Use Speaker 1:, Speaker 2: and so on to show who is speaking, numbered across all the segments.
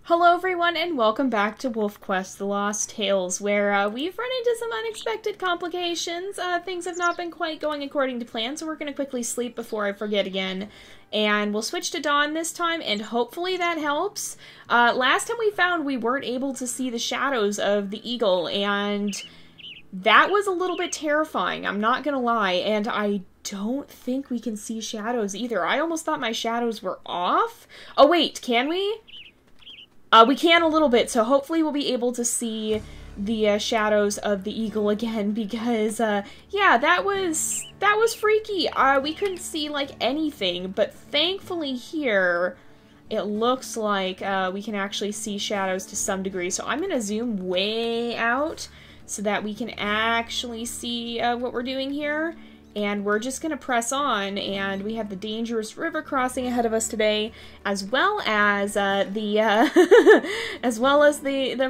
Speaker 1: Hello everyone and welcome back to WolfQuest The Lost Tales, where we've run into some unexpected complications. Things have not been quite going according to plan, so we're going to quickly sleep before I forget again. And we'll switch to dawn this time, and hopefully that helps. Last time we found we weren't able to see the shadows of the eagle, and that was a little bit terrifying, I'm not gonna lie, and I don't think we can see shadows either. I almost thought my shadows were off. Oh wait, can we? We can a little bit, so hopefully we'll be able to see the shadows of the eagle again, because, yeah, that was freaky. We couldn't see, like, anything, but thankfully here, it looks like we can actually see shadows to some degree. So I'm gonna zoom way out so that we can actually see what we're doing here. And we're just gonna press on, and we have the dangerous river crossing ahead of us today, as well as the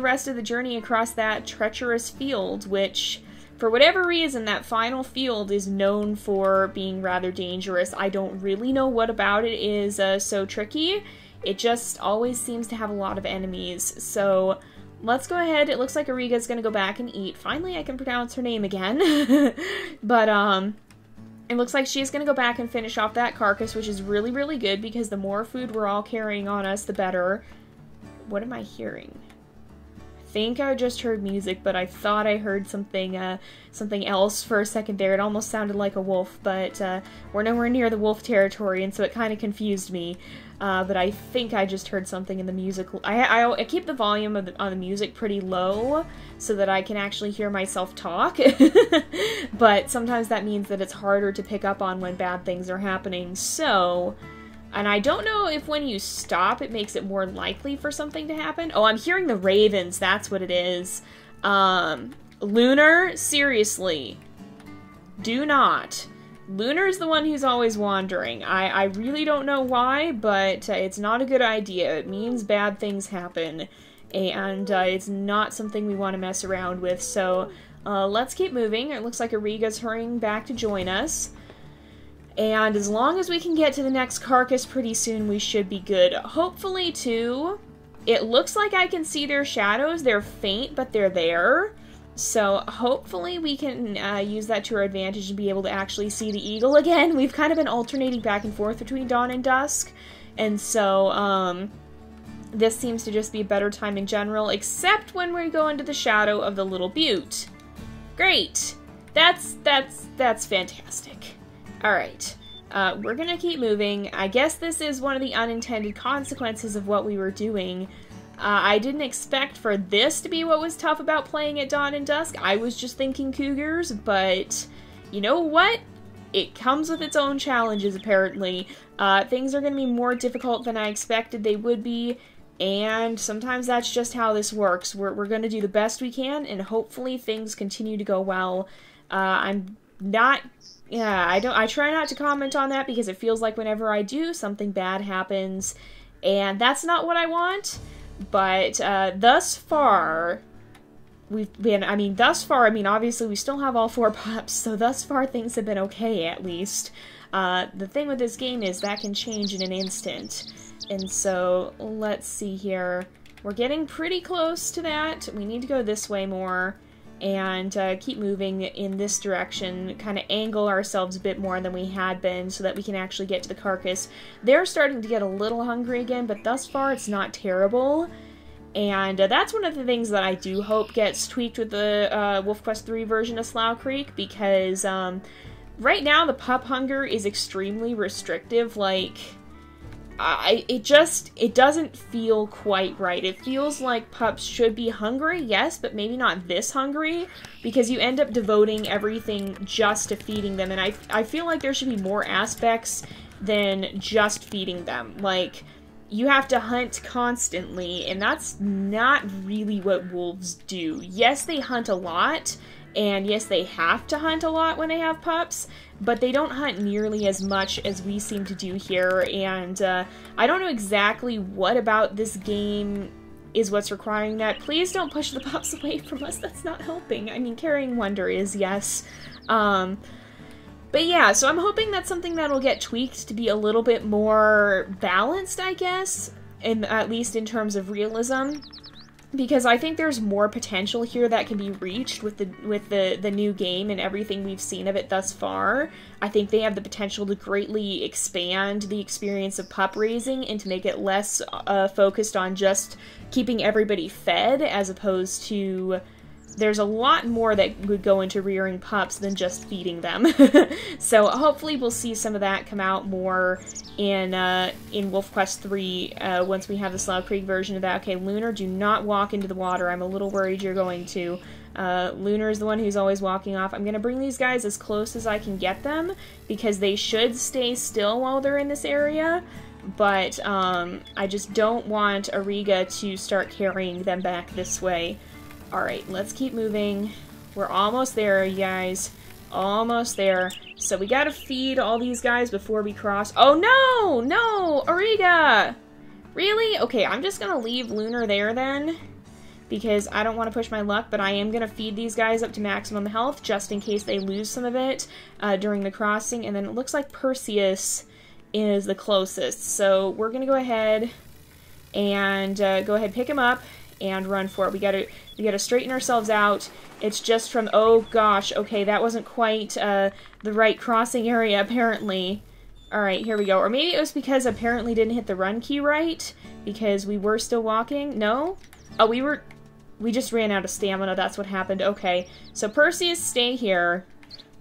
Speaker 1: rest of the journey across that treacherous field, which, for whatever reason, that final field is known for being rather dangerous. I don't really know what about it is so tricky. It just always seems to have a lot of enemies. So let's go ahead. It looks like Ariga's gonna go back and eat. Finally, I can pronounce her name again. But it looks like she's going to go back and finish off that carcass, which is really, really good, because the more food we're all carrying on us, the better. What am I hearing? I think I just heard music, but I thought I heard something something else for a second there. It almost sounded like a wolf, but we're nowhere near the wolf territory, and so it kind of confused me. But I think I just heard something in the music. I keep the volume on the music pretty low so that I can actually hear myself talk. But sometimes that means that it's harder to pick up on when bad things are happening. So, and I don't know if when you stop it makes it more likely for something to happen. Oh, I'm hearing the ravens. That's what it is. Lunar, seriously. Do not. Lunar's the one who's always wandering. I really don't know why, but it's not a good idea. It means bad things happen, and it's not something we want to mess around with. So let's keep moving. It looks like Ariga's hurrying back to join us. And as long as we can get to the next carcass pretty soon, we should be good. Hopefully, too, it looks like I can see their shadows. They're faint, but they're there. So hopefully we can use that to our advantage and be able to actually see the eagle again. We've kind of been alternating back and forth between dawn and dusk, and so this seems to just be a better time in general, except when we go into the shadow of the little butte. Great! That's fantastic. Alright, we're gonna keep moving. I guess this is one of the unintended consequences of what we were doing. I didn't expect for this to be what was tough about playing at dawn and dusk. I was just thinking cougars, but you know what? It comes with its own challenges, apparently. Things are going to be more difficult than I expected they would be, and sometimes that's just how this works. We're going to do the best we can, and hopefully things continue to go well. I'm not... Yeah, I try not to comment on that, because it feels like whenever I do, something bad happens, and that's not what I want. But thus far, obviously we still have all 4 pups, so thus far things have been okay, at least. The thing with this game is that can change in an instant. And so, let's see here. We're getting pretty close to that. We need to go this way more, and keep moving in this direction, kind of angle ourselves a bit more than we had been so that we can actually get to the carcass. They're starting to get a little hungry again, but thus far it's not terrible. And that's one of the things that I do hope gets tweaked with the WolfQuest 3 version of Slough Creek, because right now the pup hunger is extremely restrictive. Like, it doesn't feel quite right. It feels like pups should be hungry, yes, but maybe not this hungry, because you end up devoting everything just to feeding them, and I feel like there should be more aspects than just feeding them. Like, you have to hunt constantly, and that's not really what wolves do. Yes, they hunt a lot, and yes, they have to hunt a lot when they have pups, but they don't hunt nearly as much as we seem to do here, and I don't know exactly what about this game is what's requiring that. Please don't push the pups away from us, that's not helping. I mean, carrying wonder is, yes. But yeah, so I'm hoping that's something that'll get tweaked to be a little bit more balanced, I guess. at least in terms of realism, because I think there's more potential here that can be reached with the new game and everything we've seen of it thus far. I think they have the potential to greatly expand the experience of pup raising and to make it less focused on just keeping everybody fed, as opposed to... There's a lot more that would go into rearing pups than just feeding them. So hopefully we'll see some of that come out more in WolfQuest 3 once we have the Slough Creek version of that. Okay, Lunar, do not walk into the water. I'm a little worried you're going to. Lunar is the one who's always walking off. I'm going to bring these guys as close as I can get them, because they should stay still while they're in this area. But I just don't want Ariga to start carrying them back this way. Alright, let's keep moving. We're almost there, you guys. Almost there. So we gotta feed all these guys before we cross. Oh no! No! Ariga! Really? Okay, I'm just gonna leave Lunar there then, because I don't want to push my luck, but I am gonna feed these guys up to maximum health, just in case they lose some of it during the crossing. And then it looks like Perseus is the closest. So we're gonna go ahead and pick him up and run for it. We gotta straighten ourselves out. It's just from, oh gosh, okay, that wasn't quite the right crossing area, apparently. Alright, here we go. Or maybe it was because apparently didn't hit the run key right, because we were still walking. No? Oh, we just ran out of stamina, that's what happened. Okay, so Perseus, stay here.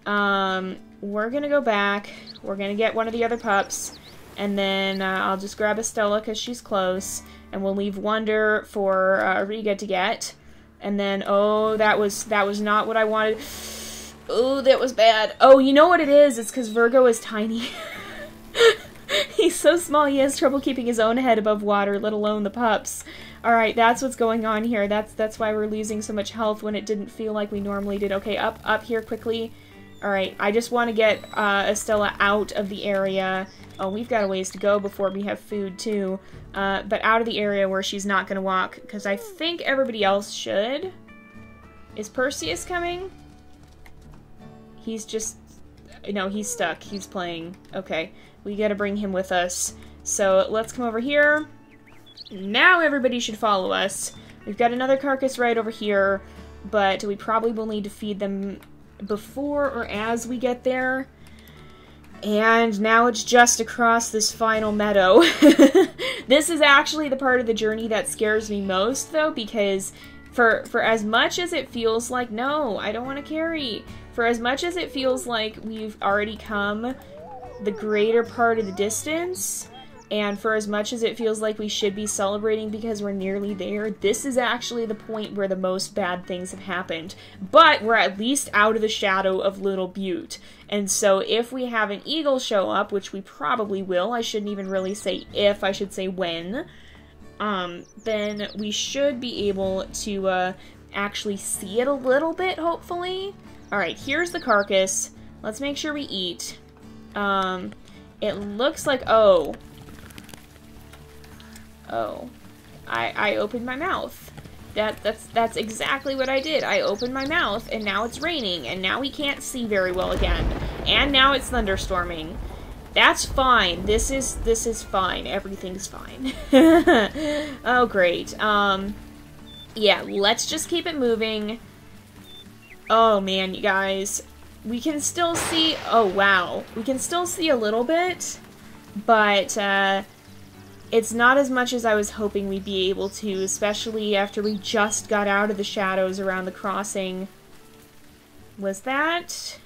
Speaker 1: We're gonna go back. We're gonna get one of the other pups, and then I'll just grab Estella because she's close. And we'll leave Wonder for Ariga to get. And then, oh, that was not what I wanted. Oh, that was bad. Oh, you know what it is? It's because Virgo is tiny. He's so small, he has trouble keeping his own head above water, let alone the pups. Alright, that's what's going on here. That's why we're losing so much health when it didn't feel like we normally did. Okay, up here quickly. Alright, I just want to get Estella out of the area. Oh, we've got a ways to go before we have food, too. But out of the area where she's not going to walk, because I think everybody else should. Is Perseus coming? He's just... No, he's stuck. He's playing. Okay, we gotta bring him with us. So, let's come over here. Now everybody should follow us. We've got another carcass right over here, but we probably will need to feed them before or as we get there. And now it's just across this final meadow. This is actually the part of the journey that scares me most, though, because for as much as it feels like, no, I don't want to carry. For as much as it feels like we've already come the greater part of the distance, and for as much as it feels like we should be celebrating because we're nearly there, this is actually the point where the most bad things have happened. But we're at least out of the shadow of Little Butte. And so if we have an eagle show up, which we probably will, I shouldn't even really say if, I should say when, then we should be able to actually see it a little bit, hopefully. Alright, here's the carcass. Let's make sure we eat. It looks like, oh, I opened my mouth. That's exactly what I did. I opened my mouth, and now it's raining, and now we can't see very well again. And now it's thunderstorming. That's fine. This is fine. Everything's fine. Oh, great. Yeah, let's just keep it moving. Oh, man, you guys. We can still see... Oh, wow. We can still see a little bit, but, it's not as much as I was hoping we'd be able to, especially after we just got out of the shadows around the crossing. Was that?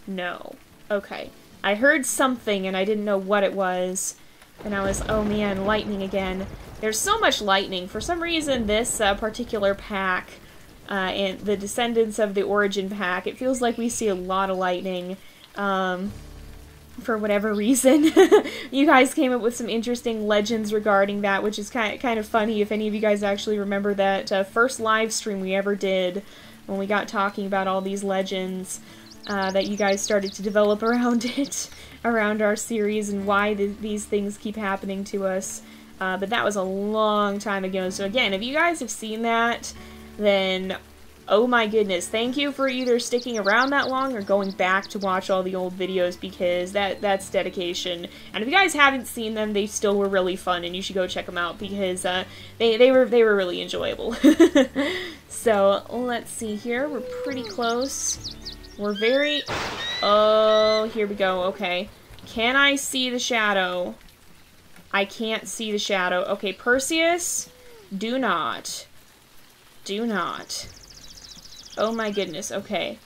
Speaker 1: No. Okay. I heard something and I didn't know what it was. And I was, oh man, lightning again. There's so much lightning. For some reason, this particular pack, and the Descendants of the Origin pack, it feels like we see a lot of lightning. For whatever reason. You guys came up with some interesting legends regarding that, which is kind of funny if any of you guys actually remember that first live stream we ever did when we got talking about all these legends that you guys started to develop around it, around our series, and why these things keep happening to us. But that was a long time ago, so again, if you guys have seen that, then Oh my goodness, thank you for either sticking around that long or going back to watch all the old videos, because that's dedication. And if you guys haven't seen them, they still were really fun, and you should go check them out, because they were really enjoyable. So, let's see here. We're pretty close. We're very... Oh, here we go. Okay. Can I see the shadow? I can't see the shadow. Okay, Perseus, do not. Do not. Oh my goodness, okay.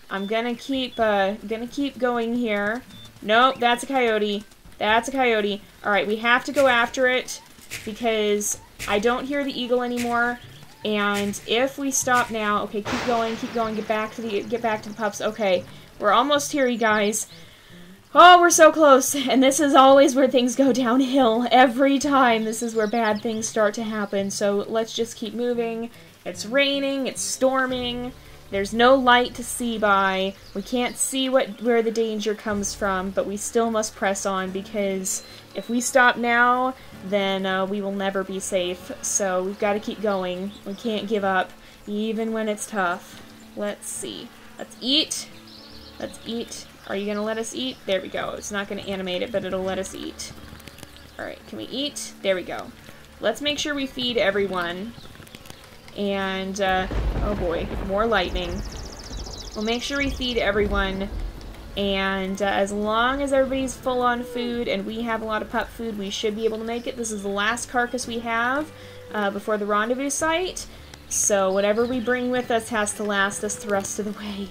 Speaker 1: I'm gonna keep going here. Nope, that's a coyote. That's a coyote. Alright, we have to go after it, because I don't hear the eagle anymore. And if we stop now, okay, keep going, get back to the pups. Okay, we're almost here, you guys. Oh, we're so close. And this is always where things go downhill. Every time, this is where bad things start to happen. So let's just keep moving. It's raining, it's storming, there's no light to see by, we can't see where the danger comes from, but we still must press on, because if we stop now, then we will never be safe. So we've got to keep going. We can't give up, even when it's tough. Let's see. Let's eat. Let's eat. Are you going to let us eat? There we go. It's not going to animate it, but it'll let us eat. Alright, can we eat? There we go. Let's make sure we feed everyone. And, oh boy, more lightning. We'll make sure we feed everyone, and as long as everybody's full on food and we have a lot of pup food, we should be able to make it. This is the last carcass we have before the rendezvous site, so whatever we bring with us has to last us the rest of the way.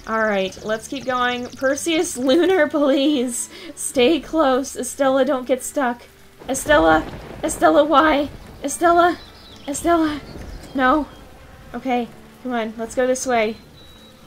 Speaker 1: Alright, let's keep going. Perseus, Lunar, please! Stay close. Estella, don't get stuck. Estella! Estella, why? Estella! Estella! No. Okay, come on. Let's go this way.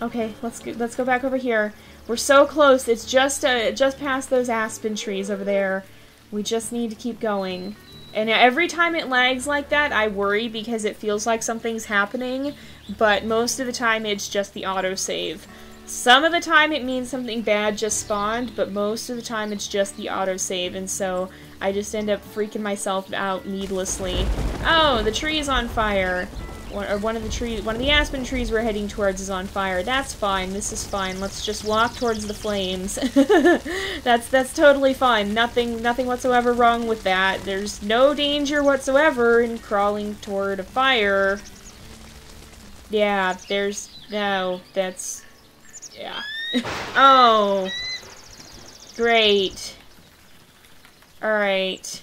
Speaker 1: Okay, let's go back over here. We're so close. It's just past those aspen trees over there. We just need to keep going. And every time it lags like that, I worry, because it feels like something's happening, but most of the time it's just the autosave. Some of the time it means something bad just spawned, but most of the time it's just the autosave, and so I just end up freaking myself out needlessly. Oh, the tree is on fire. One of the aspen trees we're heading towards is on fire. That's fine. This is fine. Let's just walk towards the flames. That's totally fine. Nothing whatsoever wrong with that. There's no danger whatsoever in crawling toward a fire. Yeah, yeah. Oh. Great. Alright.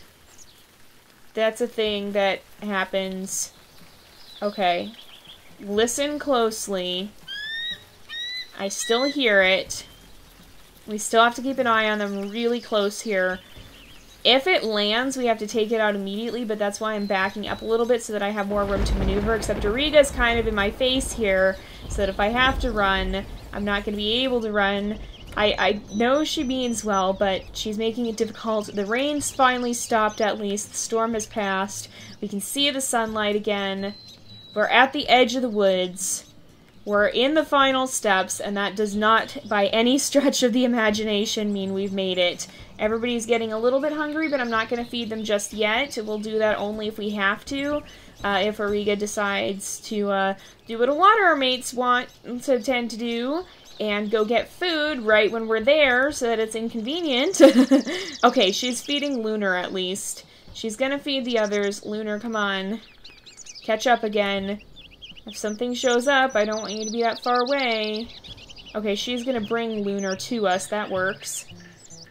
Speaker 1: That's a thing that happens. Okay. Listen closely. I still hear it. We still have to keep an eye on them really close here. If it lands, we have to take it out immediately, but that's why I'm backing up a little bit so that I have more room to maneuver, except Ariga's kind of in my face here, so that if I have to run, I'm not going to be able to run. I know she means well, but she's making it difficult. The rain's finally stopped, at least. The storm has passed. We can see the sunlight again. We're at the edge of the woods. We're in the final steps, and that does not, by any stretch of the imagination, mean we've made it. Everybody's getting a little bit hungry, but I'm not going to feed them just yet. We'll do that only if we have to. If Ariga decides to do what a lot of our mates want to tend to do, and go get food right when we're there, so that it's inconvenient. Okay, she's feeding Lunar at least. She's gonna feed the others. Lunar, come on. Catch up again. If something shows up, I don't want you to be that far away. Okay, she's gonna bring Lunar to us. That works.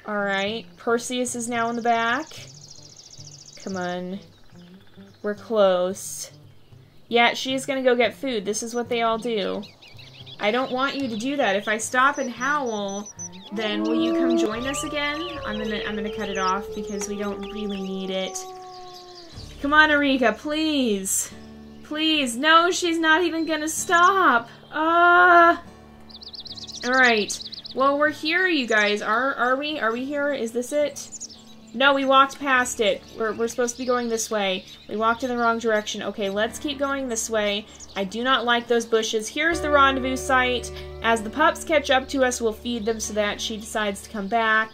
Speaker 1: Alright. Perseus is now in the back. Come on. We're close. Yeah, she's gonna go get food. This is what they all do. I don't want you to do that. If I stop and howl, then will you come join us again? I'm gonna cut it off because we don't really need it. Come on, Ariga, please. Please. No, she's not even gonna stop. Alright. Well, we're here, you guys. Are we? Are we here? Is this it? No, we walked past it. We're supposed to be going this way. We walked in the wrong direction. Okay, let's keep going this way. I do not like those bushes. Here's the rendezvous site. As the pups catch up to us, we'll feed them so that she decides to come back.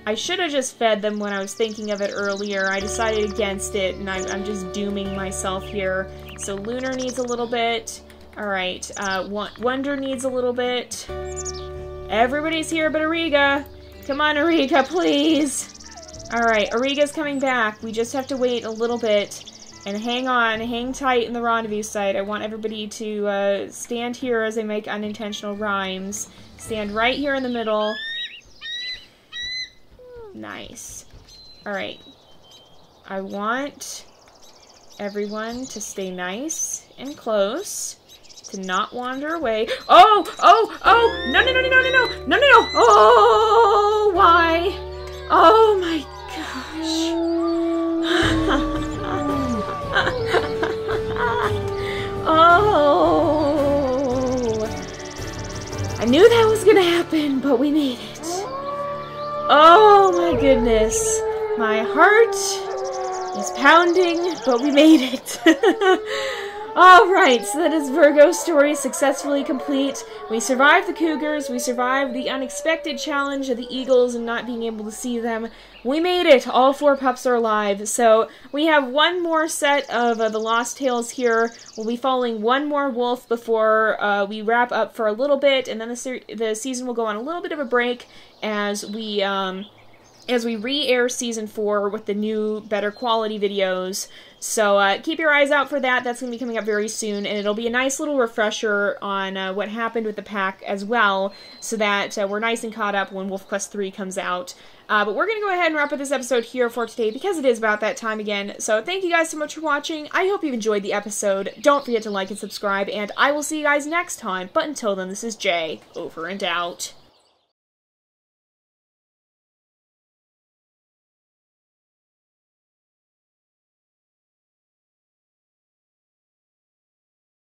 Speaker 1: I should have just fed them when I was thinking of it earlier. I decided against it, and I'm just dooming myself here. So Lunar needs a little bit. Alright, Wonder needs a little bit. Everybody's here but Ariga. Come on, Ariga, please. Alright, Ariga's coming back. We just have to wait a little bit. And hang on, hang tight in the rendezvous site. I want everybody to stand here as I make unintentional rhymes. Stand right here in the middle. Nice. Alright. I want everyone to stay nice and close. To not wander away. Oh! Oh! Oh! No, no, no, no, no, no, no! No, no, no! Oh! Why? Oh my gosh. Oh! I knew that was gonna happen, but we made it. Oh my goodness. My heart is pounding, but we made it. Alright, so that is Virgo's story successfully complete. We survived the cougars, we survived the unexpected challenge of the eagles and not being able to see them. We made it! All 4 pups are alive. So, we have one more set of the Lost Tales here. We'll be following one more wolf before we wrap up for a little bit, and then the season will go on a little bit of a break as we re-air Season 4 with the new, better quality videos. So keep your eyes out for that. That's going to be coming up very soon, and it'll be a nice little refresher on what happened with the pack as well, so that we're nice and caught up when WolfQuest 3 comes out. But we're going to go ahead and wrap up this episode here for today, because it is about that time again. So thank you guys so much for watching. I hope you've enjoyed the episode. Don't forget to like and subscribe, and I will see you guys next time. But until then, this is Jay, over and out.